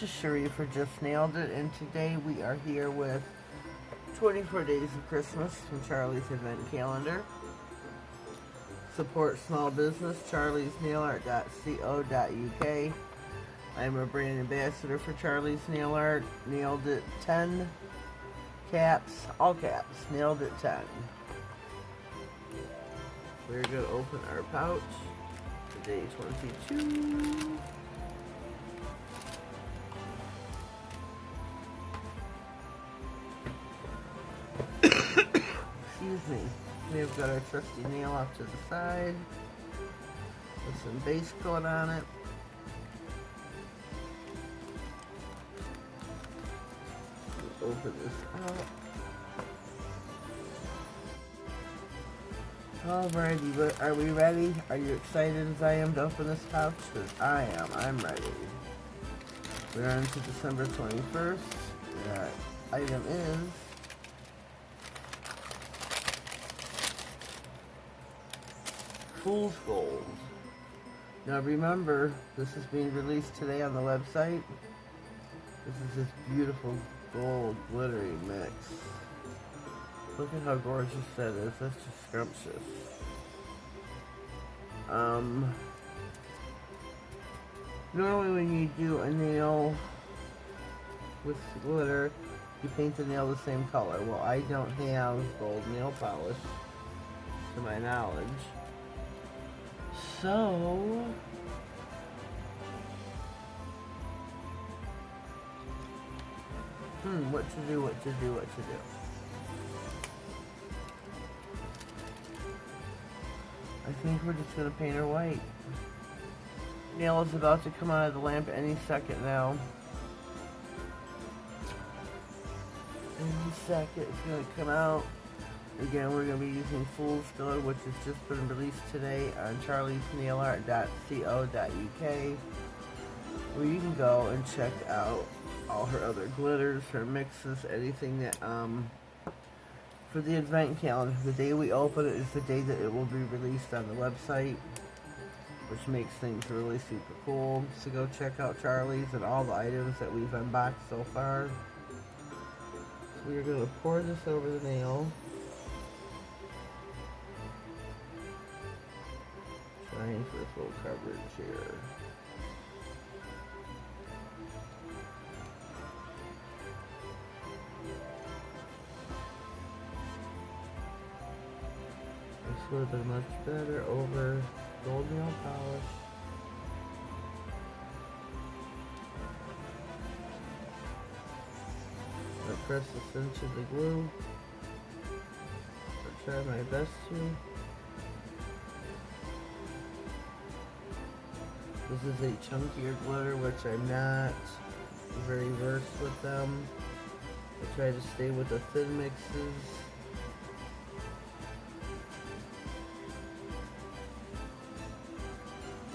is Cherie for Just Nailed It, and today we are here with 24 Days of Christmas from Charlie's Advent Calendar. Support small business, charliesnailart.co.uk. I am a brand ambassador for Charlie's Nail Art. Nailed It 10 caps, all caps, Nailed It 10. We're going to open our pouch. Day 22. Excuse me. We've got our trusty nail off to the side with some base coat on it. We'll open this out. Alrighty, but are we ready? Are you excited as I am to open this pouch? Because I am. I'm ready. We're on to December 21st. That item is Fool's Gold. Now remember, this is being released today on the website. This is this beautiful gold glittery mix. Look at how gorgeous that is. That's just scrumptious. Normally when you do a nail with glitter, you paint the nail the same color. Well, I don't have gold nail polish, to my knowledge. So, what to do. I think we're just going to paint her white. Nail is about to come out of the lamp any second now. Any second it's going to come out. Again, we're going to be using Fool's Gold, which has just been released today on charliesnailart.co.uk, where you can go and check out all her other glitters, her mixes, anything that, for the advent calendar. The day we open it is the day that it will be released on the website, which makes things really super cool. So go check out Charlie's and all the items that we've unboxed so far. So we're going to pour this over the nail. Trying for full coverage here. This would have been much better over gold nail polish. I press this into the glue. I'll try my best to. This is a chunkier glitter, which I'm not very versed with them. I try to stay with the thin mixes.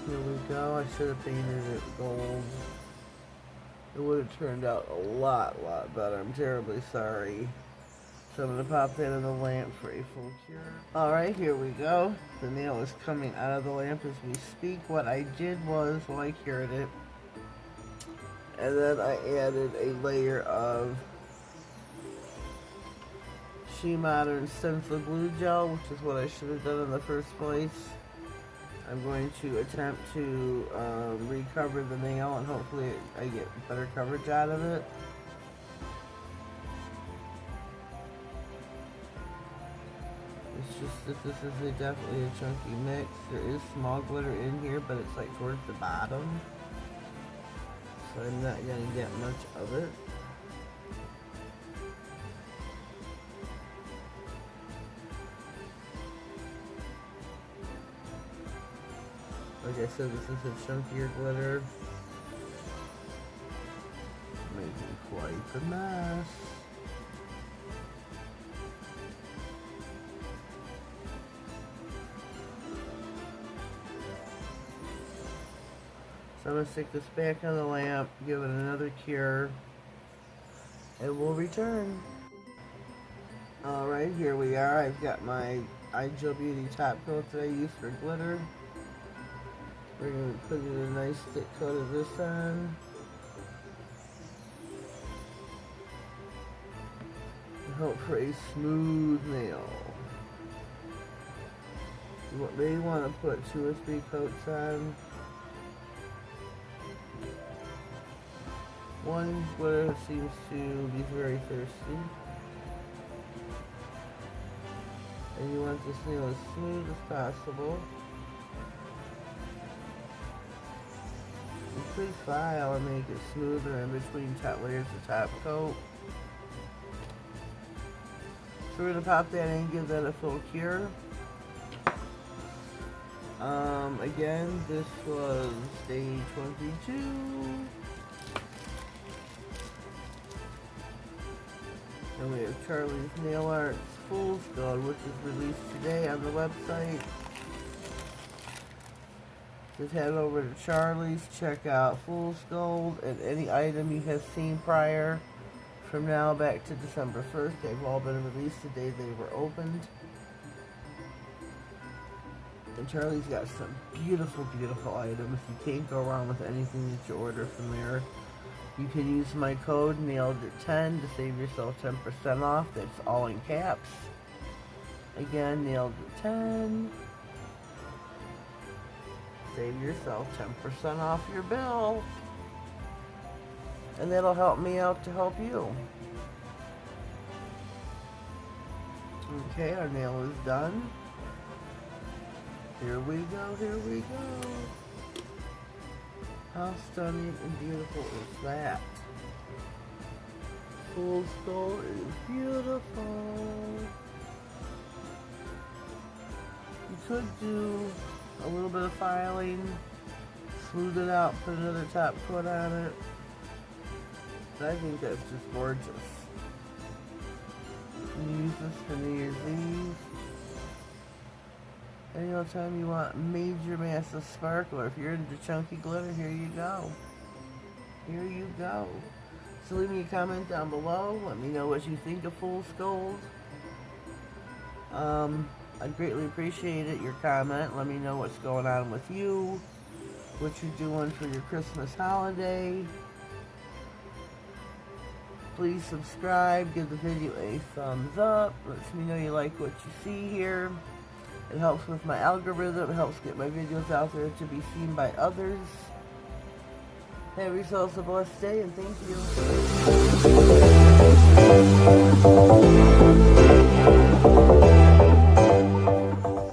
Here we go. I should have painted it gold. It would have turned out a lot better. I'm terribly sorry. So I'm going to pop that in the lamp for a full cure. Alright, here we go. The nail is coming out of the lamp as we speak. What I did was, well, I cured it. And then I added a layer of She Modern Stencil Glue Gel, which is what I should have done in the first place. I'm going to attempt to recover the nail, and hopefully I get better coverage out of it. It's just that this is definitely a chunky mix. There is small glitter in here, but it's like towards the bottom. So I'm not going to get much of it. Like I said, this is a chunkier glitter. Making quite the mess. So I'm going to stick this back on the lamp, give it another cure, and we'll return. Alright, here we are. I've got my Ideal Beauty top coat that I use for glitter. We're going to put in a nice thick coat of this on. Hope for a smooth nail. You may want to put 2 or 3 coats on. One glitter seems to be very thirsty. And you want this nail as smooth as possible. You could file and make it smoother in between top layers of top coat. So we're going to pop that in, give that a full cure. Again, this was day 22. And we have Charlie's Nail Arts Fool's Gold, which is released today on the website. Just head over to Charlie's, check out Fool's Gold, and any item you have seen prior from now back to December 1st, they've all been released the day they were opened. And Charlie's got some beautiful, beautiful items. You can't go wrong with anything that you order from there. You can use my code NAILEDIT10 to save yourself 10% off. That's all in caps. Again, NAILEDIT10. Save yourself 10% off your bill. And that'll help me out to help you. Okay, our nail is done. Here we go, here we go. How stunning and beautiful is that? Fool's Gold is beautiful. You could do a little bit of filing, smooth it out, put another top coat on it. But I think that's just gorgeous. You can use this for New Year's Eve. Anytime you want major massive sparkle, or if you're into chunky glitter, here you go. Here you go. So leave me a comment down below. Let me know what you think of Fool's Gold. I'd greatly appreciate it, your comment. Let me know what's going on with you, what you're doing for your Christmas holiday. Please subscribe, give the video a thumbs up. Lets me know you like what you see here. It helps with my algorithm. It helps get my videos out there to be seen by others. Have yourselves a blessed day, and thank you.